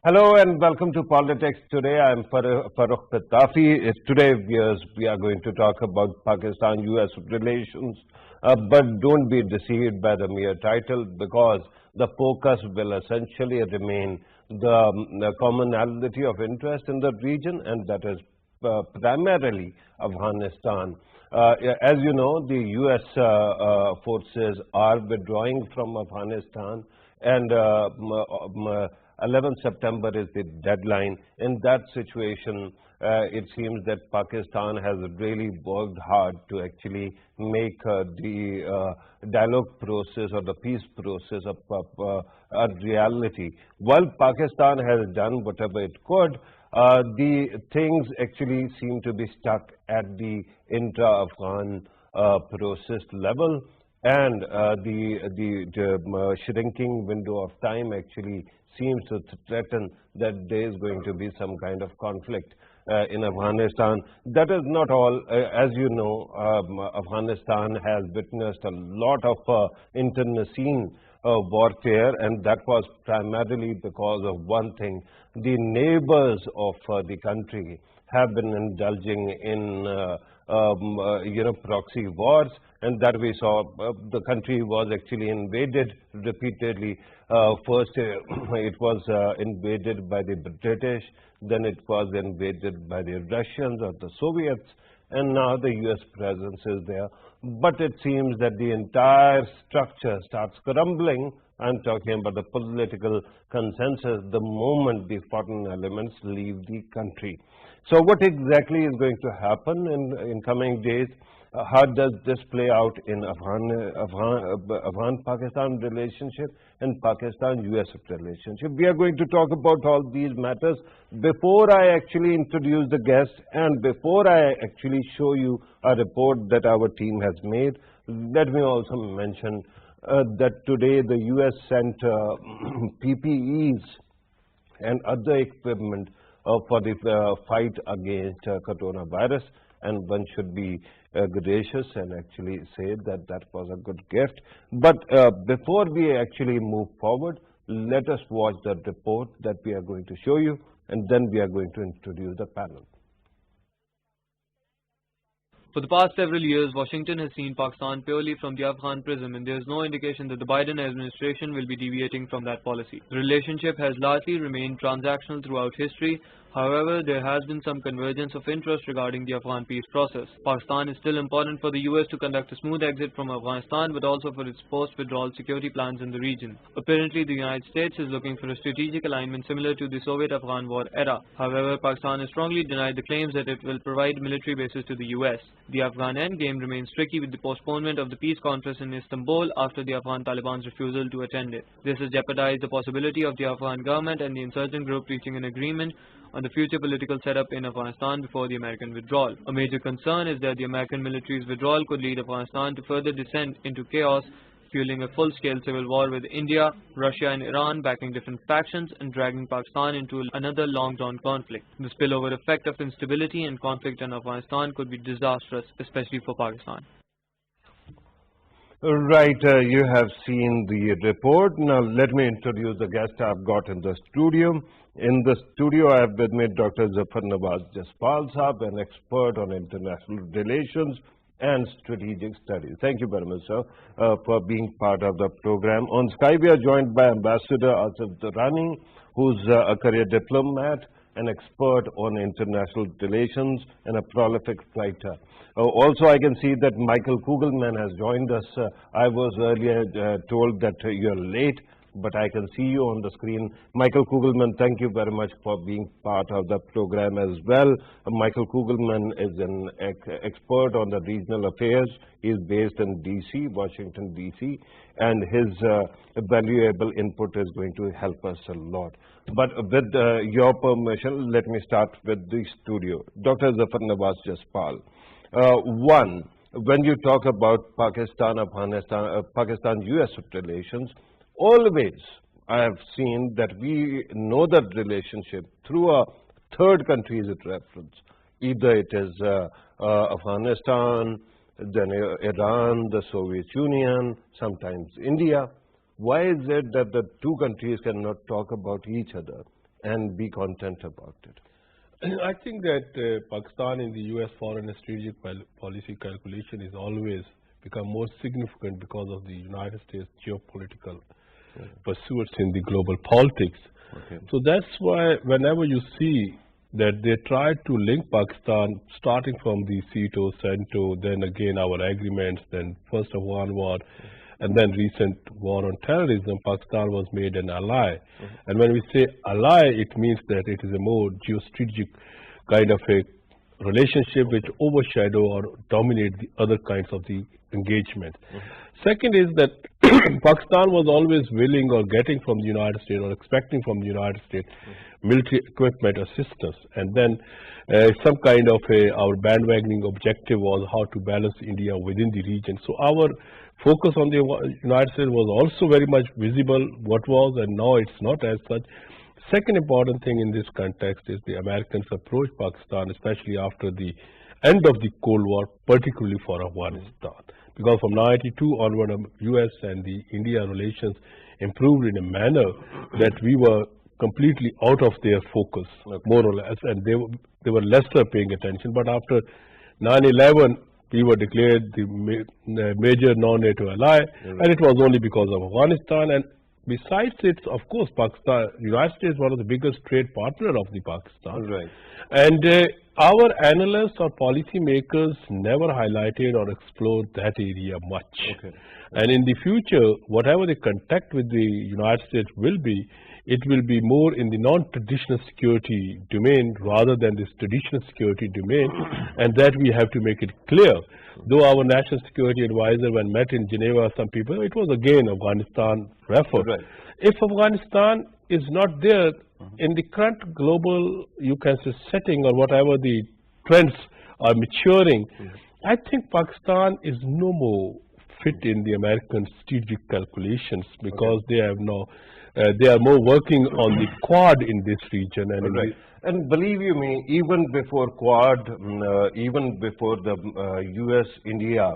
Hello and welcome to Politics Today. I am Farrukh Pitafi. Today we are going to talk about Pakistan-US relations, but don't be deceived by the mere title because the focus will essentially remain the commonality of interest in the region, and that is primarily Afghanistan. As you know, the US forces are withdrawing from Afghanistan, and 11 September is the deadline. In that situation, it seems that Pakistan has really worked hard to actually make the dialogue process or the peace process a reality. While Pakistan has done whatever it could, the things actually seem to be stuck at the intra-Afghan process level, and the shrinking window of time actually seems to threaten that there is going to be some kind of conflict in Afghanistan. That is not all. As you know, Afghanistan has witnessed a lot of internecine warfare, and that was primarily because of one thing. The neighbors of the country have been indulging in proxy wars, and that we saw. The country was actually invaded repeatedly. First, it was invaded by the British, then it was invaded by the Russians or the Soviets, and now the US presence is there. But it seems that the entire structure starts crumbling. I'm talking about the political consensus the moment the foreign elements leave the country. So what exactly is going to happen in coming days? How does this play out in Afghan-Pakistan relationship and Pakistan-US relationship? We are going to talk about all these matters. Before I actually introduce the guests and before I actually show you a report that our team has made, let me also mention that today the US sent PPEs and other equipment for the fight against coronavirus, and one should be gracious and actually say that that was a good gift. But before we actually move forward, let us watch the report that we are going to show you, and then we are going to introduce the panel. For the past several years, Washington has seen Pakistan purely from the Afghan prism, and there is no indication that the Biden administration will be deviating from that policy. The relationship has largely remained transactional throughout history. However, there has been some convergence of interest regarding the Afghan peace process. Pakistan is still important for the US to conduct a smooth exit from Afghanistan, but also for its post-withdrawal security plans in the region. Apparently, the United States is looking for a strategic alignment similar to the Soviet-Afghan war era. However, Pakistan has strongly denied the claims that it will provide military bases to the US. The Afghan endgame remains tricky with the postponement of the peace conference in Istanbul after the Afghan Taliban's refusal to attend it. This has jeopardized the possibility of the Afghan government and the insurgent group reaching an agreement on the future political setup in Afghanistan before the American withdrawal. A major concern is that the American military's withdrawal could lead Afghanistan to further descend into chaos, fueling a full-scale civil war with India, Russia and Iran backing different factions and dragging Pakistan into another long-drawn conflict. The spillover effect of instability and conflict in Afghanistan could be disastrous, especially for Pakistan. Right, you have seen the report. Now let me introduce the guest I've got in the studio. In the studio I have with me Dr. Zafar Nawaz Jaspal Saab, an expert on international relations and strategic studies. Thank you very much, sir, for being part of the program. On Skype we are joined by Ambassador Asif Durrani, who's a career diplomat, an expert on international relations and a prolific writer. Also, I can see that Michael Kugelman has joined us. I was earlier told that you're late, but I can see you on the screen. Michael Kugelman, thank you very much for being part of the program as well. Michael Kugelman is an expert on the regional affairs. He's based in DC, Washington, DC, and his valuable input is going to help us a lot. But with your permission, let me start with the studio. Dr. Zafar Nawaz Jaspal. One, when you talk about Pakistan-Afghanistan, Pakistan-US relations, always I have seen that we know that relationship through a third country's reference. Either it is Afghanistan, then Iran, the Soviet Union, sometimes India. Why is it that the two countries cannot talk about each other? and be content about it? I think that Pakistan in the U.S. foreign and strategic policy calculation is always become more significant because of the United States geopolitical pursuits in the global politics. Okay. So that's why whenever you see that they try to link Pakistan, starting from the CETO, CENTO, then again our agreements, then first Afghan war, and then recent war on terrorism, Pakistan was made an ally. And when we say ally, it means that it is a more geostrategic kind of a relationship which overshadow or dominate the other kinds of the engagement. Second is that Pakistan was always willing or getting from the United States or expecting from the United States military equipment assistance, and then some kind of our bandwagoning objective was how to balance India within the region. So our focus on the United States was also very much visible what was, and now it's not as such. Second important thing in this context is the Americans approached Pakistan, especially after the end of the Cold War, particularly for Afghanistan. Because from 92 onward, US and the India relations improved in a manner that we were completely out of their focus, more or less, and they were lesser paying attention. But after 9/11, we were declared the major non-NATO ally, and it was only because of Afghanistan. And besides it, of course, Pakistan, United States is one of the biggest trade partner of the Pakistan. Right. And our analysts or policy makers never highlighted or explored that area much. Okay. And in the future, whatever the contact with the United States will be, it will be more in the non-traditional security domain rather than this traditional security domain, and that we have to make it clear. Though our national security advisor, when met in Geneva, some people, it was again Afghanistan referred. Right. If Afghanistan is not there in the current global, you can say, setting or whatever the trends are maturing, I think Pakistan is no more fit in the American strategic calculations because they have now, they are more working on the Quad in this region. And Right. And believe you me, even before Quad, even before the US-India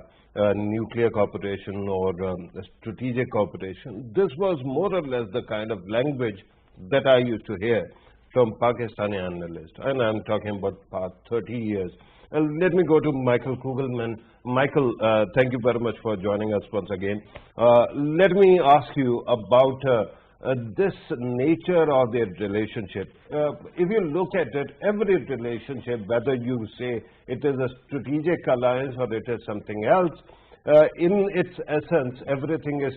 nuclear cooperation or strategic cooperation, this was more or less the kind of language that I used to hear from Pakistani analysts. And I'm talking about past 30 years. And let me go to Michael Kugelman. Michael, thank you very much for joining us once again. Let me ask you about this nature of their relationship. If you look at it, every relationship, whether you say it is a strategic alliance or it is something else, in its essence, everything is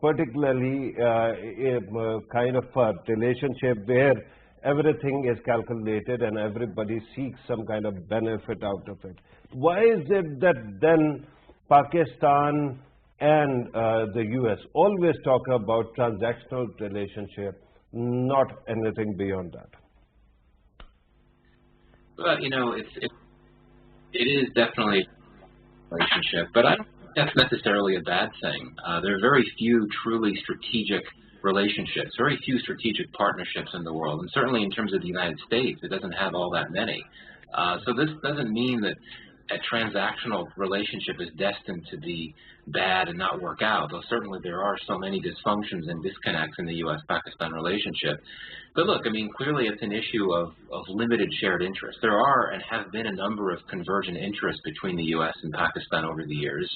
particularly a kind of a relationship where everything is calculated and everybody seeks some kind of benefit out of it. Why is it that then Pakistan and the US always talk about transactional relationship, not anything beyond that? Well, you know, it is definitely a relationship, but I don't think that's necessarily a bad thing. There are very few truly strategic relationships, very few strategic partnerships in the world, and certainly in terms of the United States, it doesn't have all that many. So this doesn't mean that a transactional relationship is destined to be bad and not work out, though certainly there are so many dysfunctions and disconnects in the U.S.-Pakistan relationship. But look, I mean, clearly it's an issue of limited shared interest. There are and have been a number of convergent interests between the U.S. and Pakistan over the years,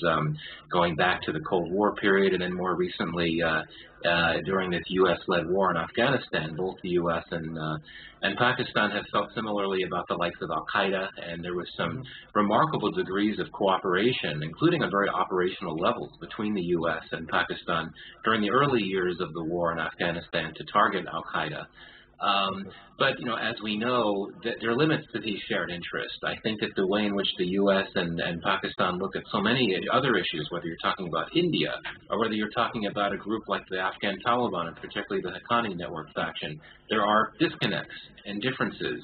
going back to the Cold War period and then more recently during this U.S.-led war in Afghanistan. Both the U.S. and Pakistan have felt similarly about the likes of Al-Qaeda, and there was some remarkable degrees of cooperation, including on very operational levels, between the U.S. and Pakistan during the early years of the war in Afghanistan to target Al-Qaeda. But, you know, as we know, there are limits to these shared interests. I think that the way in which the U.S. and Pakistan look at so many other issues, whether you're talking about India or whether you're talking about a group like the Afghan Taliban, and particularly the Haqqani network faction, there are disconnects and differences.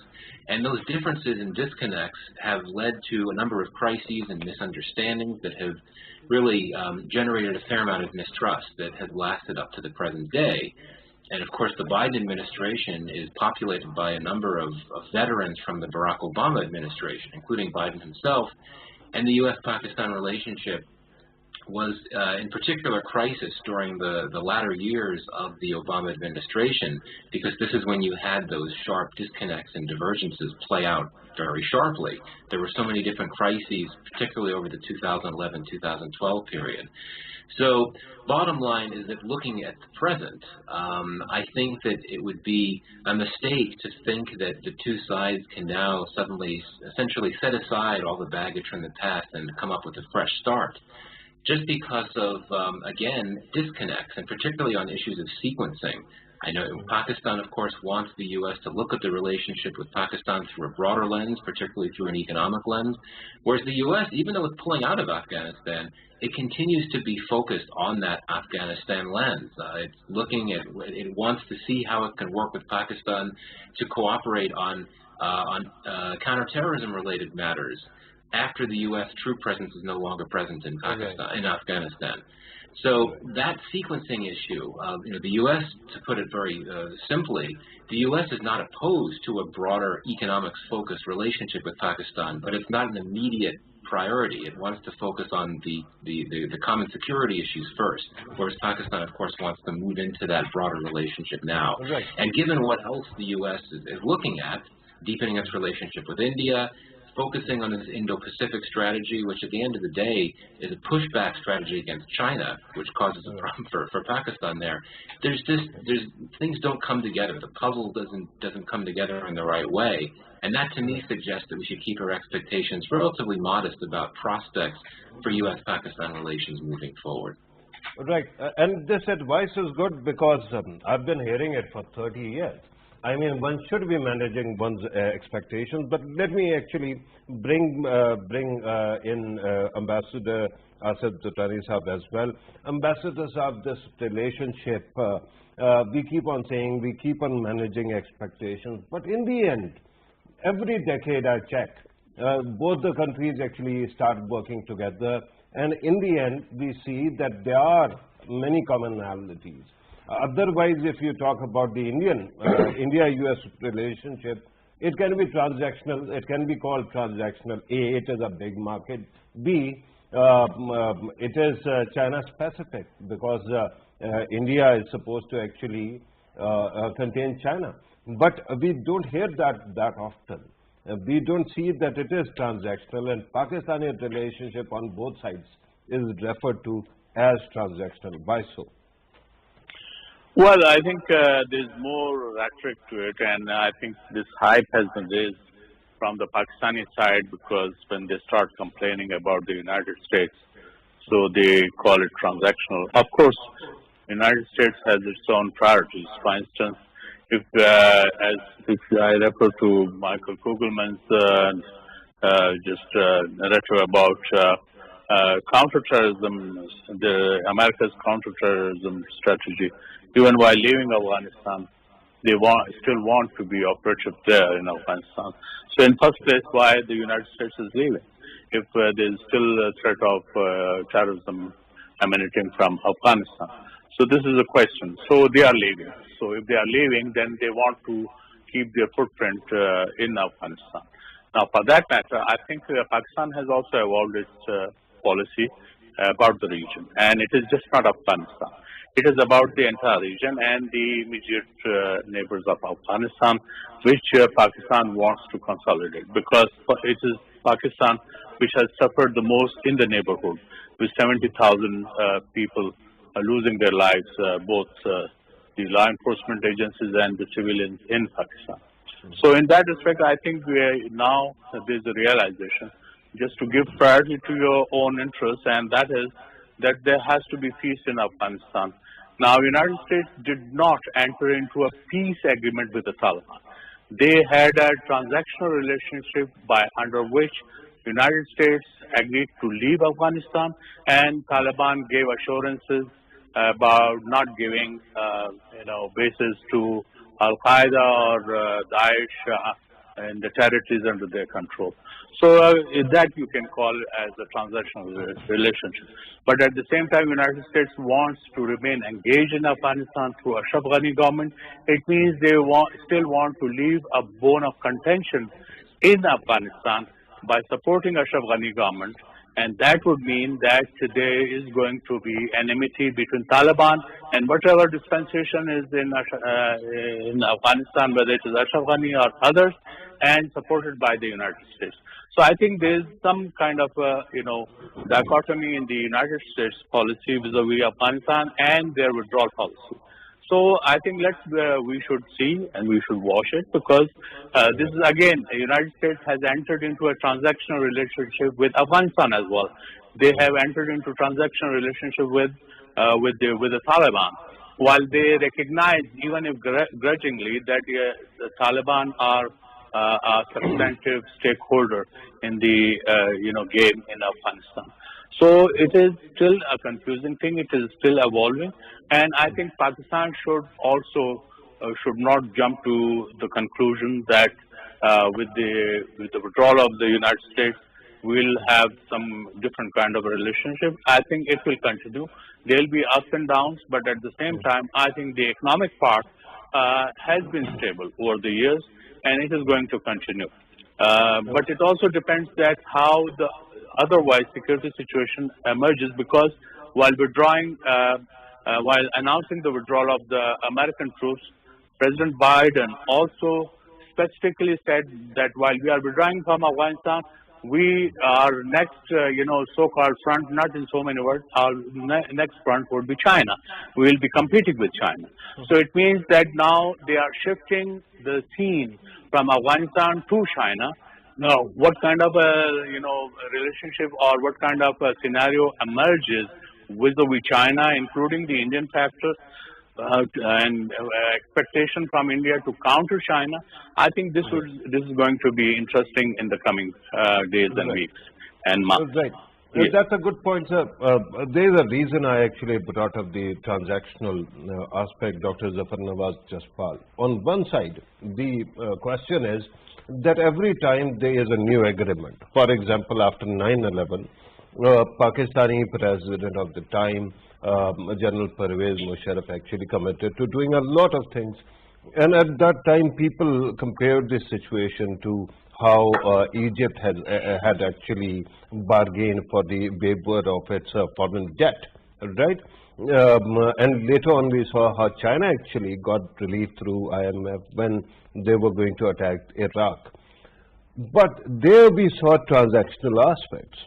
And those differences and disconnects have led to a number of crises and misunderstandings that have really generated a fair amount of mistrust that has lasted up to the present day. And of course, the Biden administration is populated by a number of veterans from the Barack Obama administration, including Biden himself. And the U.S.-Pakistan relationship was in particular crisis during the latter years of the Obama administration, because this is when you had those sharp disconnects and divergences play out very sharply. There were so many different crises, particularly over the 2011-2012 period. So bottom line is that looking at the present, I think that it would be a mistake to think that the two sides can now suddenly essentially set aside all the baggage from the past and come up with a fresh start, just because of, again, disconnects, and particularly on issues of sequencing. I know Pakistan, of course, wants the U.S. to look at the relationship with Pakistan through a broader lens, particularly through an economic lens, whereas the U.S., even though it's pulling out of Afghanistan, it continues to be focused on that Afghanistan lens. It's looking at, it wants to see how it can work with Pakistan to cooperate on counterterrorism-related matters after the U.S. troop presence is no longer present in Pakistan, in Afghanistan. So that sequencing issue, the U.S., to put it very simply, the U.S. is not opposed to a broader economics-focused relationship with Pakistan, but it's not an immediate priority. It wants to focus on the common security issues first, whereas Pakistan, of course, wants to move into that broader relationship now. Right. And given what else the U.S. is looking at, deepening its relationship with India, focusing on this Indo-Pacific strategy, which at the end of the day is a pushback strategy against China, which causes a problem for Pakistan there. There's things don't come together. The puzzle doesn't come together in the right way. And that to me suggests that we should keep our expectations relatively modest about prospects for U.S.-Pakistan relations moving forward. Right. And this advice is good because I've been hearing it for 30 years. I mean, one should be managing one's expectations, but let me actually bring in Ambassador Asad Tutani Sahab as well. Ambassador Sahab, this relationship, we keep on saying, we keep on managing expectations, but in the end, every decade I check, both the countries actually start working together, and in the end, we see that there are many commonalities. Otherwise, if you talk about the India-US relationship, it can be transactional. It can be called transactional. A, it is a big market. B, it is China-specific because India is supposed to actually contain China. But we don't hear that often. We don't see that it is transactional, and Pakistani relationship on both sides is referred to as transactional. Why so? Well, I think there's more rhetoric to it, and I think this hype has been raised from the Pakistani side because when they start complaining about the United States, so they call it transactional. Of course, the United States has its own priorities. For instance, if I refer to Michael Kugelman's narrative about counterterrorism, America's counterterrorism strategy, even while leaving Afghanistan, they still want to be operative there in Afghanistan. So in first place, why the United States is leaving? If there's still a threat of terrorism emanating from Afghanistan. So this is a question. So they are leaving. So if they are leaving, then they want to keep their footprint in Afghanistan. Now, for that matter, I think Pakistan has also evolved its policy about the region. And it is just not Afghanistan. It is about the entire region and the immediate neighbors of Afghanistan, which Pakistan wants to consolidate, because it is Pakistan which has suffered the most in the neighborhood, with 70,000 people losing their lives, both the law enforcement agencies and the civilians in Pakistan. So in that respect, I think now there's a realization just to give priority to your own interests, and that is that there has to be peace in Afghanistan. Now, United States did not enter into a peace agreement with the Taliban. They had a transactional relationship under which United States agreed to leave Afghanistan, and Taliban gave assurances about not giving, bases to Al-Qaeda or Daesh in the territories under their control. So that you can call as a transactional relationship. But at the same time, United States wants to remain engaged in Afghanistan through Ashraf Ghani government. It means they still want to leave a bone of contention in Afghanistan by supporting Ashraf Ghani government and that would mean that there is going to be enmity between Taliban and whatever dispensation is in Afghanistan, whether it is Ashraf Ghani or others, and supported by the United States. So I think there is some kind of dichotomy in the United States policy vis-a-vis Afghanistan and their withdrawal policy. So I think we should see and we should watch it, because this is again, the United States has entered into a transactional relationship with Afghanistan as well. They have entered into transactional relationship with the Taliban, while they recognize, even if grudgingly, that the Taliban are a substantive stakeholder in the game in Afghanistan. So it is still a confusing thing. It is still evolving, and I think Pakistan should also should not jump to the conclusion that with the withdrawal of the United States, we'll have some different kind of a relationship. I think it will continue. There'll be ups and downs, but at the same time, I think the economic part has been stable over the years, and it is going to continue. But it also depends that how the otherwise security situation emerges, because while announcing the withdrawal of the American troops, President Biden also specifically said that while we are withdrawing from Afghanistan, we our next so-called front, not in so many words, our next front would be China. We will be competing with China. So it means that now they are shifting the scene from Afghanistan to China. Now, what kind of a relationship or what kind of a scenario emerges vis-a-vis China, including the Indian factor and expectation from India to counter China? I think this is going to be interesting in the coming days and weeks and months. Right. Yes. That's a good point, sir. There is a reason I actually brought up the transactional aspect Dr. Zafar Nawaz just filed. On one side, the question is that every time there is a new agreement, for example, after 9/11, Pakistani president of the time, General Pervez Musharraf, actually committed to doing a lot of things. And at that time, people compared this situation to how Egypt had actually bargained for the waiver of its foreign debt, right? And later on, we saw how China actually got relief through IMF when they were going to attack Iraq. But there we saw transactional aspects.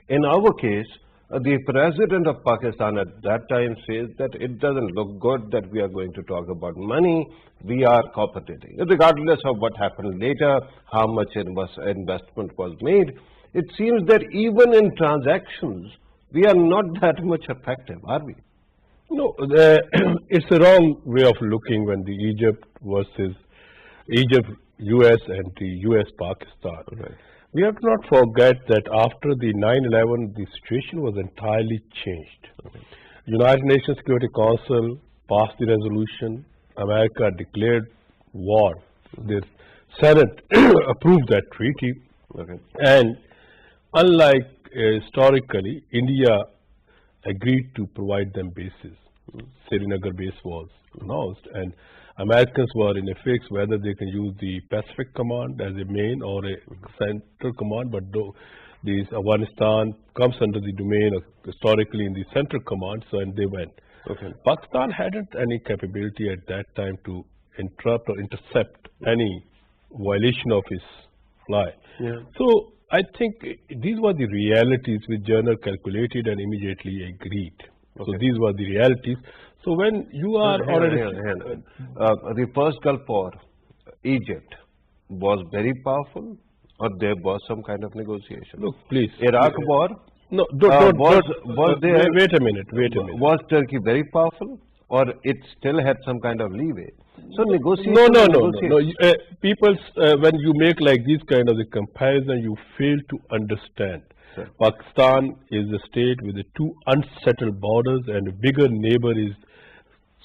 In our case, the president of Pakistan at that time says that it doesn't look good that we are going to talk about money. We are cooperating. Regardless of what happened later, how much investment was made, it seems that even in transactions, we are not that much effective, are we? No, it's a wrong way of looking when the Egypt versus Egypt, US and the US Pakistan. Right. We have to not forget that after the 9/11, the situation was entirely changed. United Nations Security Council passed the resolution. America declared war. The Senate approved that treaty. Okay. And unlike historically, India agreed to provide them bases. Srinagar base was announced, and Americans were in a fix whether they can use the Pacific Command as a main or a central command, but this Afghanistan comes under the domain of historically in the central command, so and they went. Okay. Pakistan hadn't any capability at that time to interrupt or intercept any violation of his fly. Yeah. So I think these were the realities which journal calculated and immediately agreed. Okay. So these were the realities. So when you are the first Gulf War, Egypt was very powerful, or there was some kind of negotiation? Look, please. Iraq war? No, Was there? Wait a minute. Was Turkey very powerful, or it still had some kind of leeway? So negotiation. No. People, when you make like these kind of the comparison, you fail to understand. Sure. Pakistan is a state with the two unsettled borders, and a bigger neighbor is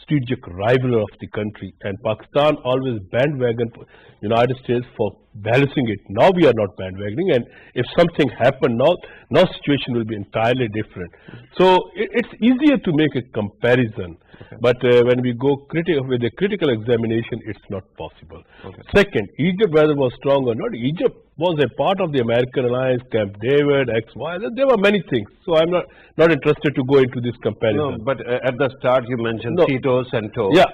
strategic rival of the country. And Pakistan always bandwagon United States for balancing it. Now we are not bandwagoning, and if something happened now situation will be entirely different. So it's easier to make a comparison, but when we go with a critical examination, it's not possible. Second, Egypt, whether it was strong or not, Egypt was a part of the American alliance, Camp David, X, Y. There were many things. So I'm not interested to go into this comparison. No, but at the start you mentioned Cito, Cento. Yeah,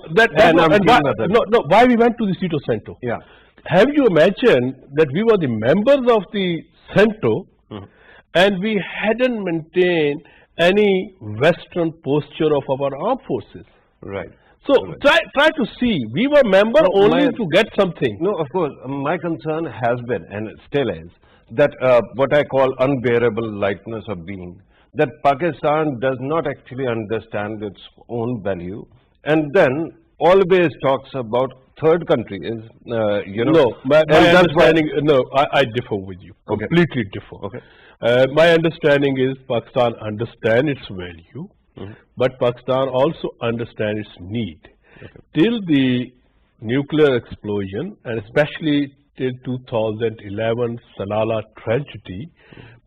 why we went to the Cito Cento? Yeah. Have you imagined that we were the members of the Cento and we hadn't maintained any Western posture of our armed forces? Right. So try to see, we were member only to get something. No, of course, my concern has been, and it still is, that what I call unbearable lightness of being, that Pakistan does not actually understand its own value, and then always talks about third countries, No, my understanding, I differ with you, completely differ. My understanding is Pakistan understands its value, but Pakistan also understands its need. Till the nuclear explosion, and especially till 2011 Salala tragedy,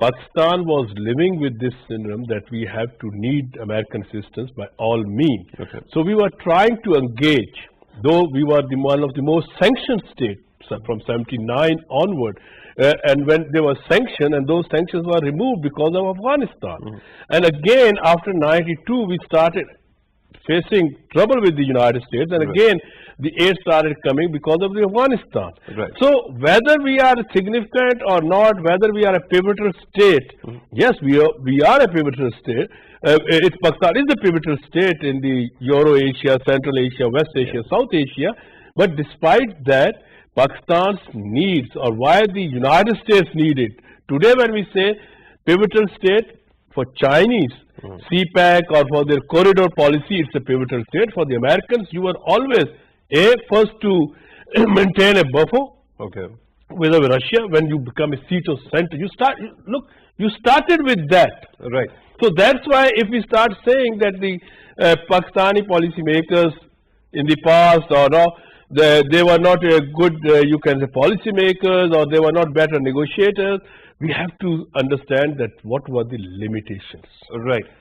Pakistan was living with this syndrome that we have to need American assistance by all means. So we were trying to engage, though we were one of the most sanctioned states from 79 onward. And when they were sanctioned, and those sanctions were removed because of Afghanistan. And again, after 92, we started facing trouble with the United States, and again, the aid started coming because of the Afghanistan. So whether we are significant or not, whether we are a pivotal state, yes, we are a pivotal state. Pakistan is a pivotal state in the Euro-Asia, Central Asia, West Asia, South Asia. But despite that, Pakistan's needs, or why the United States need it. Today when we say pivotal state, for Chinese, CPAC or for their corridor policy, it's a pivotal state. For the Americans, you were always first to maintain a buffer with Russia. When you become a Cito center, you started with that. So that's why if we start saying that the Pakistani policymakers in the past or no, they were not a good, you can say, policymakers, or they were not better negotiators, we have to understand that what were the limitations.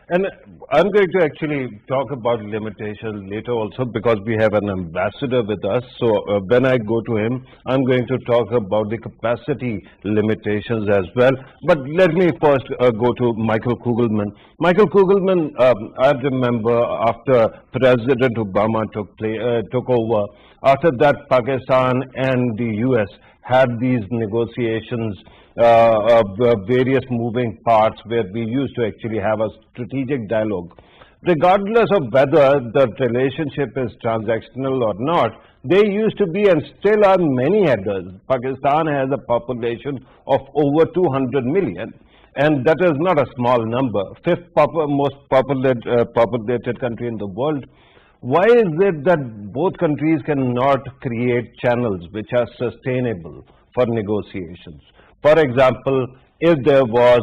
And I'm going to actually talk about limitations later also, because we have an ambassador with us. So when I go to him, I'm going to talk about the capacity limitations as well. But let me first go to Michael Kugelman. Michael Kugelman, I remember after President Obama took over, after that Pakistan and the US had these negotiations of various moving parts where we used to actually have a strategic dialogue. Regardless of whether the relationship is transactional or not, there used to be and still are many headers. Pakistan has a population of over 200 million, and that is not a small number, fifth most populated country in the world. Why is it that both countries cannot create channels which are sustainable for negotiations? For example, if there was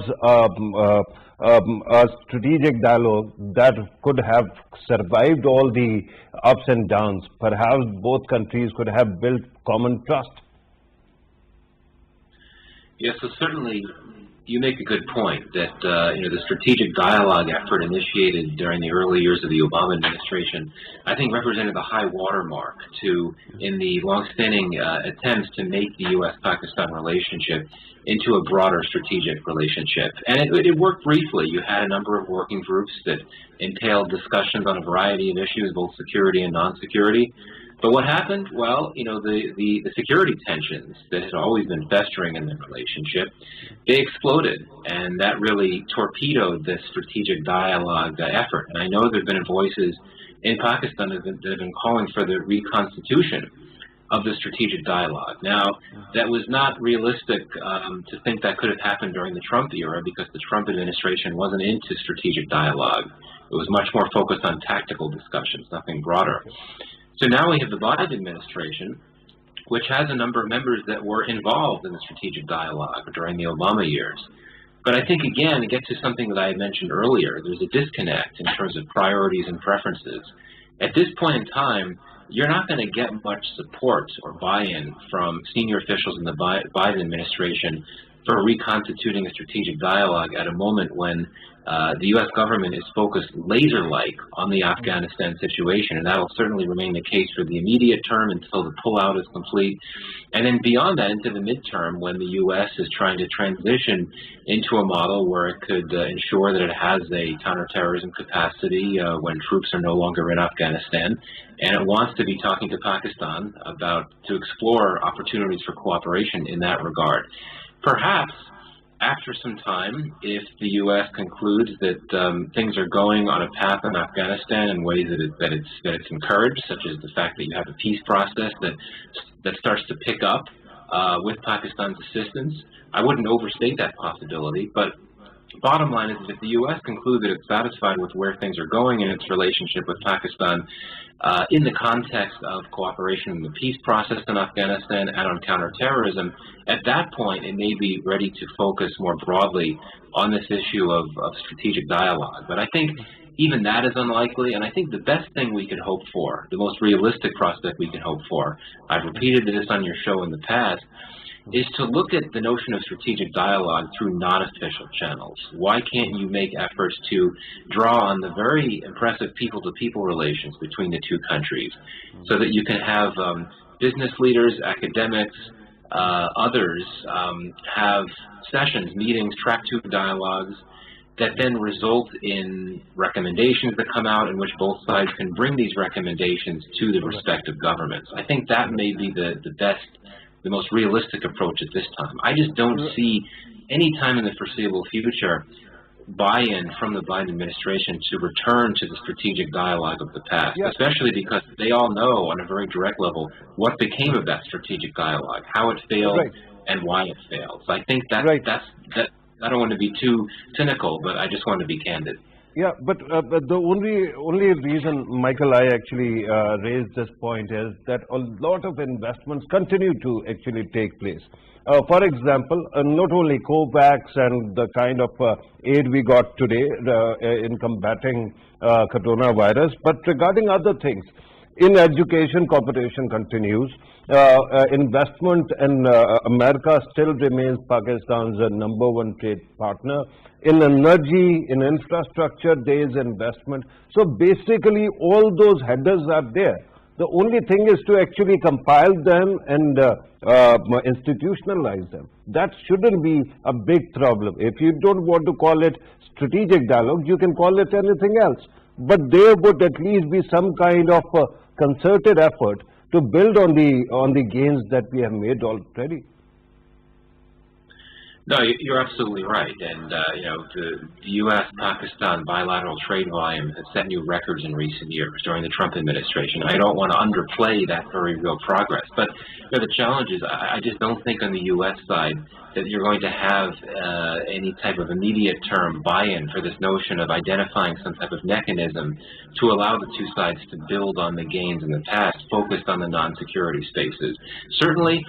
a strategic dialogue that could have survived all the ups and downs, perhaps both countries could have built common trust. Yes, so certainly you make a good point that the strategic dialogue effort initiated during the early years of the Obama administration, I think, represented the high watermark in the long-standing attempts to make the U.S.-Pakistan relationship into a broader strategic relationship. And it worked briefly. You had a number of working groups that entailed discussions on a variety of issues, both security and non-security. But what happened? Well, the security tensions that had always been festering in the relationship, they exploded, and that really torpedoed this strategic dialogue effort. And I know there have been voices in Pakistan that have been calling for the reconstitution of the strategic dialogue. Now, that was not realistic to think that could have happened during the Trump era, because the Trump administration wasn't into strategic dialogue. It was much more focused on tactical discussions, nothing broader. So now we have the Biden administration, which has a number of members that were involved in the strategic dialogue during the Obama years. But I think, again, to get to something that I had mentioned earlier, there's a disconnect in terms of priorities and preferences. At this point in time, you're not going to get much support or buy-in from senior officials in the Biden administration for reconstituting a strategic dialogue at a moment when the U.S. government is focused laser-like on the Afghanistan situation, and that will certainly remain the case for the immediate term until the pullout is complete. And then beyond that, into the midterm, when the U.S. is trying to transition into a model where it could ensure that it has a counterterrorism capacity when troops are no longer in Afghanistan, and it wants to be talking to Pakistan to explore opportunities for cooperation in that regard. Perhaps after some time, if the U.S. concludes that things are going on a path in Afghanistan in ways that it's encouraged, such as the fact that you have a peace process that starts to pick up with Pakistan's assistance, I wouldn't overstate that possibility. But bottom line is, if the U.S. concludes that it's satisfied with where things are going in its relationship with Pakistan, in the context of cooperation in the peace process in Afghanistan and on counterterrorism, at that point it may be ready to focus more broadly on this issue of strategic dialogue. But I think even that is unlikely, and I think the best thing we could hope for, the most realistic prospect we can hope for, I've repeated this on your show in the past, is to look at the notion of strategic dialogue through non-official channels. Why can't you make efforts to draw on the very impressive people-to-people relations between the two countries so that you can have business leaders, academics, others have sessions, meetings, track two dialogues that then result in recommendations that come out in which both sides can bring these recommendations to the respective governments. I think that may be the best, the most realistic approach at this time. I just don't see any time in the foreseeable future buy-in from the Biden administration to return to the strategic dialogue of the past, especially because they all know on a very direct level what became of that strategic dialogue, how it failed, and why it failed. So I think that's I don't want to be too cynical, but I just want to be candid. Yeah, but the only reason, Michael, I actually raised this point is that a lot of investments continue to actually take place. For example, not only COVAX and the kind of aid we got today in combating coronavirus, but regarding other things. In education, cooperation continues. Investment in America still remains Pakistan's number one trade partner. In energy, in infrastructure, there is investment. So basically, all those headers are there. The only thing is to actually compile them and institutionalize them. That shouldn't be a big problem. If you don't want to call it strategic dialogue, you can call it anything else. But there would at least be some kind of concerted effort to build on the gains that we have made already. No, you're absolutely right. And, the U.S.-Pakistan bilateral trade volume has set new records in recent years during the Trump administration. I don't want to underplay that very real progress. But the challenge is I just don't think on the U.S. side that you're going to have any type of immediate term buy-in for this notion of identifying some type of mechanism to allow the two sides to build on the gains in the past, focused on the non-security spaces. Certainly,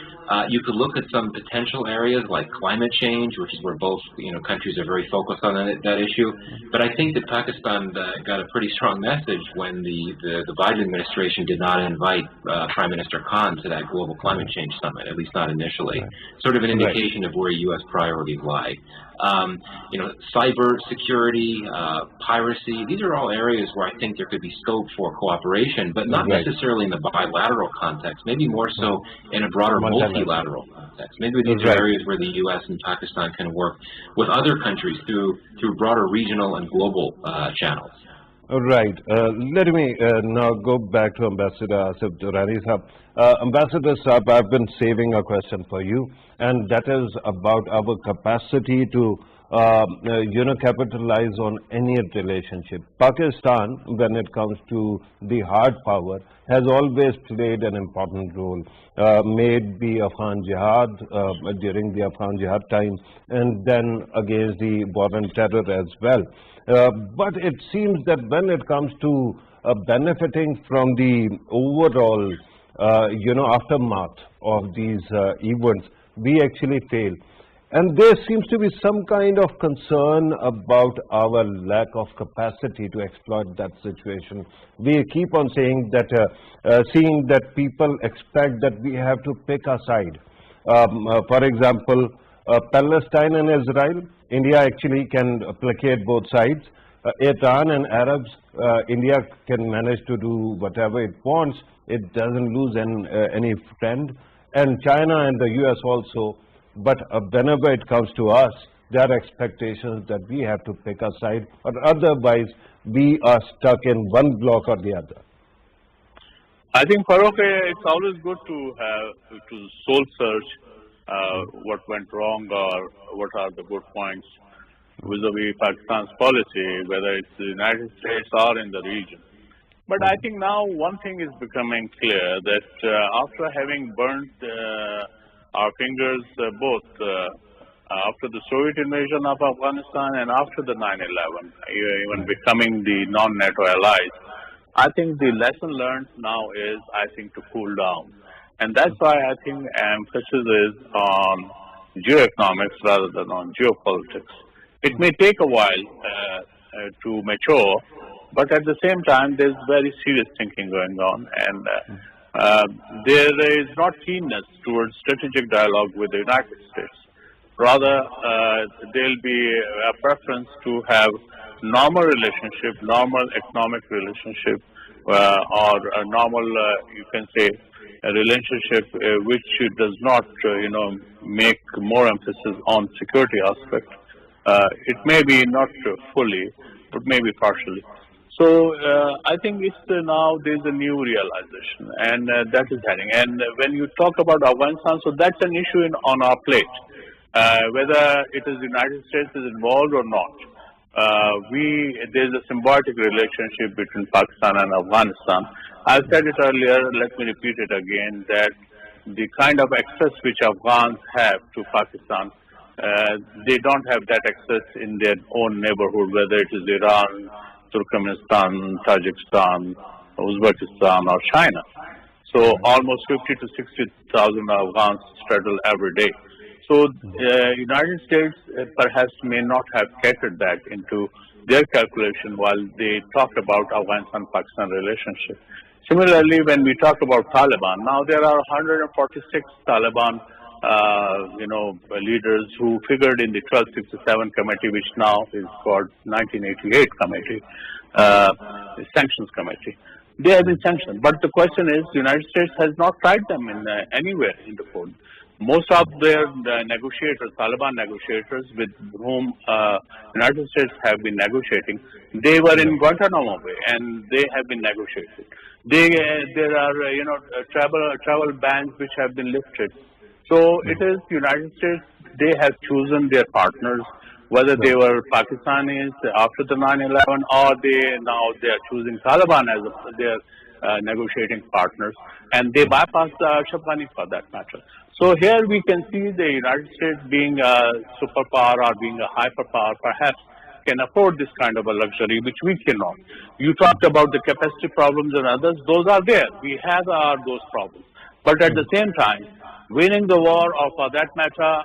you could look at some potential areas like climate change, which is where both countries are very focused on that issue. But I think that Pakistan got a pretty strong message when the Biden administration did not invite Prime Minister Khan to that global climate change summit, at least not initially. Sort of an indication of where U.S. priorities lie. Cyber security, piracy, these are all areas where I think there could be scope for cooperation, but not necessarily in the bilateral context, maybe more so in a broader multilateral context. Maybe these are areas where the U.S. and Pakistan can work with other countries through broader regional and global channels. Right. Let me now go back to Ambassador Asif Durrani Sahab. Ambassador Sahab, I've been saving a question for you, and that is about our capacity to capitalize on any relationship. Pakistan, when it comes to the hard power, has always played an important role. May it be Afghan Jihad, during the Afghan Jihad time, and then against the war on terror as well. But it seems that when it comes to benefiting from the overall, aftermath of these events, we actually fail. And there seems to be some kind of concern about our lack of capacity to exploit that situation. We keep on saying that, seeing that people expect that we have to pick a side. For example, Palestine and Israel, India actually can placate both sides. Iran and Arabs, India can manage to do whatever it wants. It doesn't lose any friend. And China and the US also. But whenever it comes to us, there are expectations that we have to pick a side, or otherwise we are stuck in one block or the other. I think, Farrukh, it's always good to have to soul search what went wrong or what are the good points vis-a-vis Pakistan's policy, whether it's the United States or in the region. But I think now one thing is becoming clear that after having burnt our fingers both after the Soviet invasion of Afghanistan and after the 9/11, even becoming the non-NATO allies, I think the lesson learned now is, I think, to cool down. And that's why I think emphasis is on geoeconomics rather than on geopolitics. It may take a while to mature, but at the same time, there's very serious thinking going on. And there is not keenness towards strategic dialogue with the United States. Rather, there'll be a preference to have normal relationship, normal economic relationship, or a normal, you can say, a relationship which does not, make more emphasis on security aspect. It may be not fully, but maybe partially. So I think it's now there's a new realization, and that is happening. And when you talk about Afghanistan, so that's an issue on our plate, whether it is the United States is involved or not. There's a symbiotic relationship between Pakistan and Afghanistan. I've said it earlier, let me repeat it again, that the kind of access which Afghans have to Pakistan, they don't have that access in their own neighborhood, whether it is Iran, Turkmenistan, Tajikistan, Uzbekistan, or China. So almost 50 to 60,000 Afghans straddle every day. So United States perhaps may not have catered that into their calculation while they talked about Afghanistan-Pakistan relationship. Similarly, when we talk about Taliban, now there are 146 Taliban leaders who figured in the 1267 committee, which now is called 1988 committee, sanctions committee. They have been sanctioned. But the question is, the United States has not tried them in anywhere in the code. Most of their negotiators, Taliban negotiators with whom United States have been negotiating, they were in Guantanamo Bay and they have been negotiated. There are travel bans which have been lifted. So it is United States, they have chosen their partners, whether they were Pakistanis after the 9/11 or they are choosing Taliban as their negotiating partners, and they bypassed the Ashraf Ghani for that matter. So here we can see the United States being a superpower or being a hyperpower perhaps can afford this kind of a luxury, which we cannot. You talked about the capacity problems and others, those are there. We have those problems. But at the same time, winning the war, or for that matter,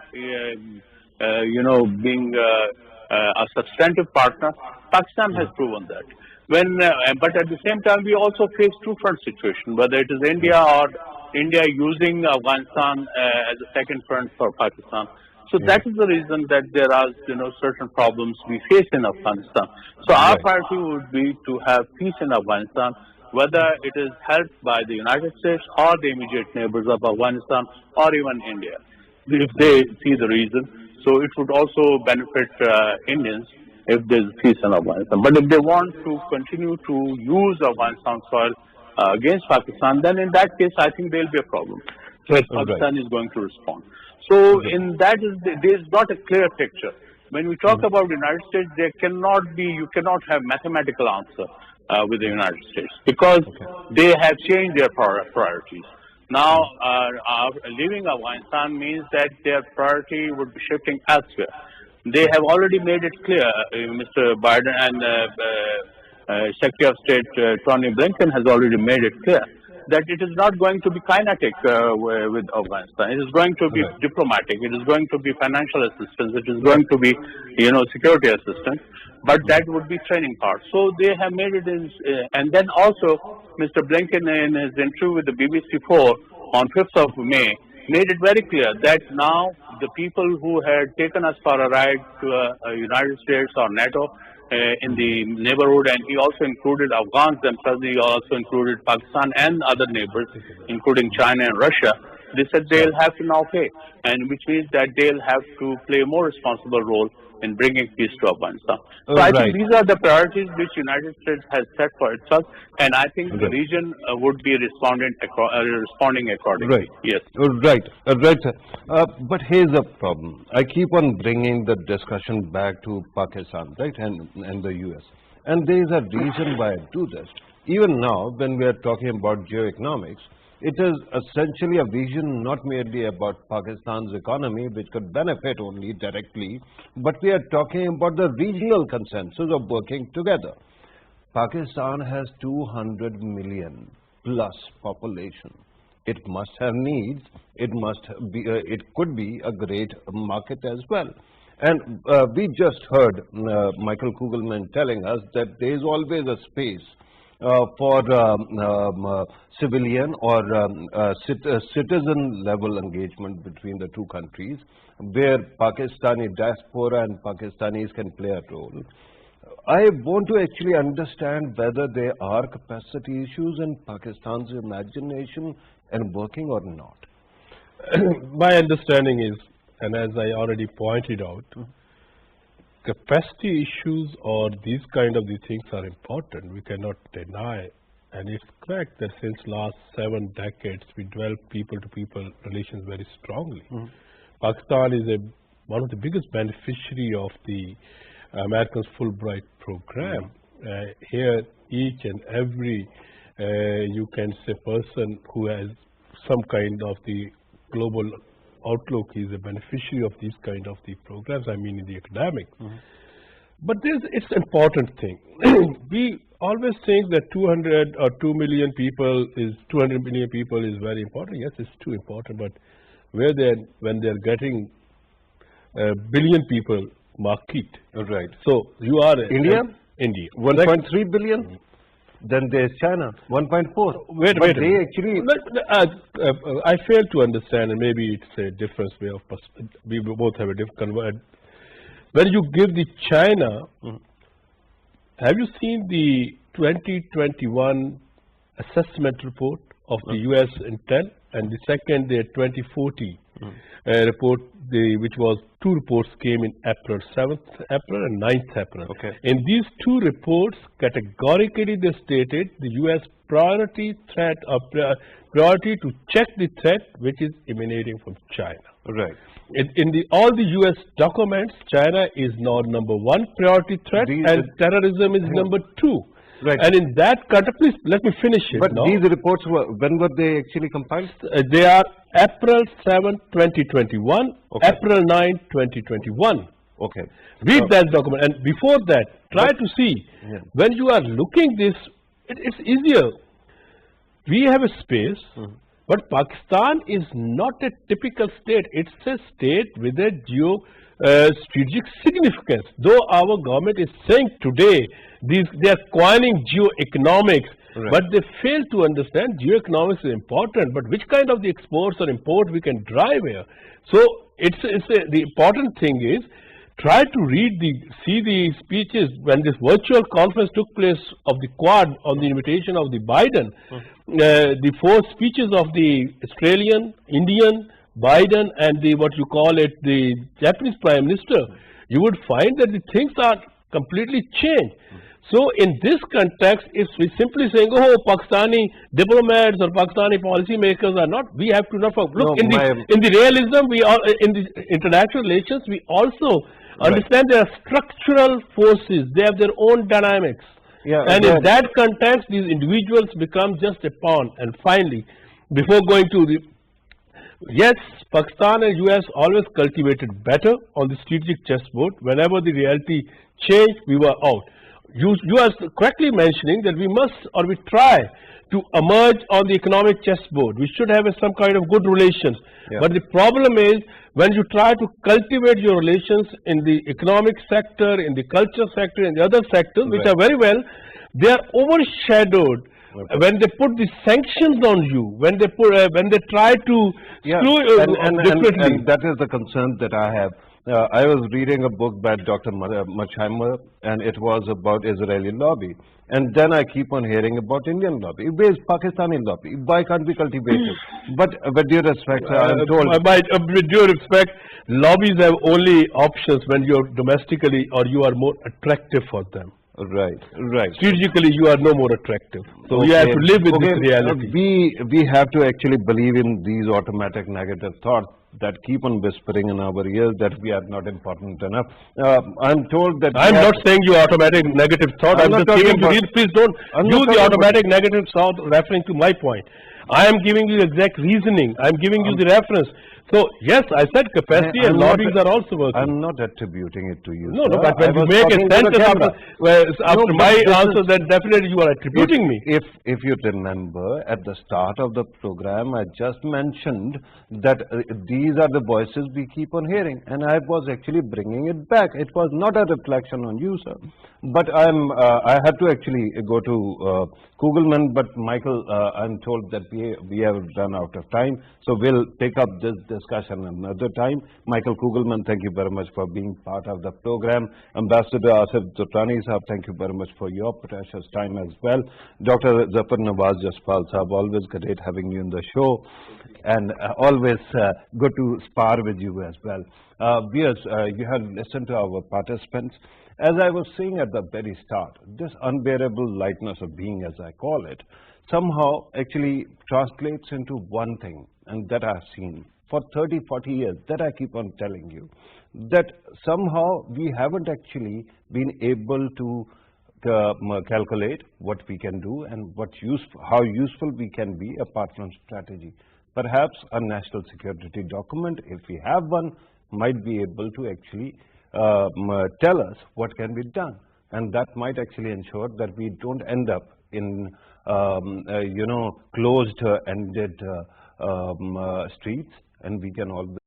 being a substantive partner, Pakistan has proven that. But at the same time, we also face two-front situation, whether it is India or India using Afghanistan as a second front for Pakistan. So that is the reason that there are, certain problems we face in Afghanistan. So our priority would be to have peace in Afghanistan, whether it is helped by the United States or the immediate neighbors of Afghanistan or even India, if they see the reason. So it would also benefit Indians if there is peace in Afghanistan. But if they want to continue to use Afghanistan soil against Pakistan, then in that case, I think there will be a problem. So Pakistan is going to respond. So in that, there is not a clear picture. When we talk about the United States, you cannot have mathematical answer with the United States because they have changed their priorities. Now, leaving Afghanistan means that their priority would be shifting elsewhere. They have already made it clear, Mr. Biden and Secretary of State Tony Blinken has already made it clear that it is not going to be kinetic with Afghanistan. It is going to be diplomatic. It is going to be financial assistance. It is going to be, security assistance. But that would be training part. So they have made it in, and then also Mr. Blinken in his interview with the BBC4 on 5th of May made it very clear that now the people who had taken us for a ride to United States or NATO in the neighborhood, and he also included Afghans themselves, he also included Pakistan and other neighbors, including China and Russia. They said they'll have to now pay, and which means that they'll have to play a more responsible role in bringing peace to Afghanistan. So I think these are the priorities which United States has set for itself, and I think the region would be responding accordingly. Right. Yes. Right, sir. But here's a problem. I keep on bringing the discussion back to Pakistan, right, and the US. And there is a reason why I do this. Even now, when we are talking about geoeconomics, it is essentially a vision not merely about Pakistan's economy, which could benefit only directly, but we are talking about the regional consensus of working together. Pakistan has 200 million plus population. It must have needs. It could be a great market as well. And we just heard Michael Kugelman telling us that there is always a space for civilian or citizen level engagement between the two countries, where Pakistani diaspora and Pakistanis can play a role. I want to actually understand whether there are capacity issues in Pakistan's imagination and working or not. My understanding is, and as I already pointed out, capacity issues or these kind of things are important. We cannot deny, and it's correct that since last 7 decades we developed people-to-people relations very strongly. Pakistan is one of the biggest beneficiary of the Americans Fulbright program. Here, each and every you can say person who has some kind of the global outlook is a beneficiary of these kind of the programs, I mean in the academic. But it's an important thing. We always think that 200 or 2 million people is 200 million people is very important. Yes, it's too important, but when they're getting a billion people market. Right. So you are India? India. 1.3 billion? Then there's China, 1.4. Wait a but minute. they actually... I fail to understand, and maybe it's a different way of we both have a different word. When you give the China, have you seen the 2021 assessment report of the US intent, and the second, the 2040 report, which was 2 reports came in April, 7th April and 9th April. Okay. In these 2 reports, categorically they stated the US priority threat or priority to check the threat which is emanating from China. Right. In all the US documents, China is now number 1 priority threat, and terrorism is number 2. Right. And in that context, please let me finish it. But now. these reports when were they actually compiled? They are April 7, 2021, Okay. April 9, 2021. Okay. Read that document, and before that, try to see when you are looking this. It's easier. We have a space, but Pakistan is not a typical state. It's a state with a strategic significance. Though our government is saying today they are coining geoeconomics, but they fail to understand geoeconomics is important. But which kind of the exports or import we can drive here? So the important thing is try to see the speeches when this virtual conference took place of the Quad on the invitation of the Biden. The 4 speeches of the Australian, Indian, Biden, and the the Japanese Prime Minister, you would find that the things are completely changed. So in this context, if we simply saying, oh, Pakistani diplomats or Pakistani policymakers are not, we have to not look in the realism, we are in the international relations, we also understand there are structural forces, they have their own dynamics. And in that context, these individuals become just a pawn. And finally, before going to the yes, Pakistan and US always cultivated better on the strategic chessboard. Whenever the reality changed, we were out. you are correctly mentioning that we must or we try to emerge on the economic chessboard. We should have some kind of good relations. Yeah. But the problem is when you try to cultivate your relations in the economic sector, in the culture sector, in the other sectors, which Right. are very well, they are overshadowed when they put the sanctions on you, when they try to screw you differently. And that is the concern that I have. I was reading a book by Dr. Machheimer, and it was about Israeli lobby. And then I keep on hearing about Indian lobby. Where is Pakistani lobby? Why can't we cultivate it? But with due respect, I'm told... with due respect, lobbies have only options when you are domestically or you are more attractive for them. Right, right. Strategically, you are no more attractive. So we have to live with this reality. We have to actually believe in these automatic negative thoughts that keep on whispering in our ears that we are not important enough. I'm told that... I'm not saying you automatic negative thought. I'm just giving you real. Please don't use the automatic negative thought referring to my point. I am giving you exact reasoning. I'm giving you the reference. So, yes, I said capacity and lobbies are also working. I'm not attributing it to you. No, no, but when you make a sentence after my answer, then definitely you are attributing me. If you remember, at the start of the program, I just mentioned that these are the voices we keep on hearing, and I was actually bringing it back. It was not a reflection on you, sir. But I had to actually go to Kugelman, but Michael, I'm told that we have run out of time, so we'll take up this discussion another time. Michael Kugelman, thank you very much for being part of the program. Ambassador Asif Zutani sahab, thank you very much for your precious time as well. Dr. Zafar Nawaz Jaspal sahab, always great having you in the show, and always good to spar with you as well. Viewers, you have listened to our participants. As I was saying at the very start, this unbearable lightness of being, as I call it, somehow actually translates into one thing, and that I've seen for 30, 40 years, that I keep on telling you, that somehow we haven't actually been able to calculate what we can do and how useful we can be apart from strategy. Perhaps a national security document, if we have one, might be able to actually tell us what can be done, and that might actually ensure that we don't end up in closed ended streets, and we can always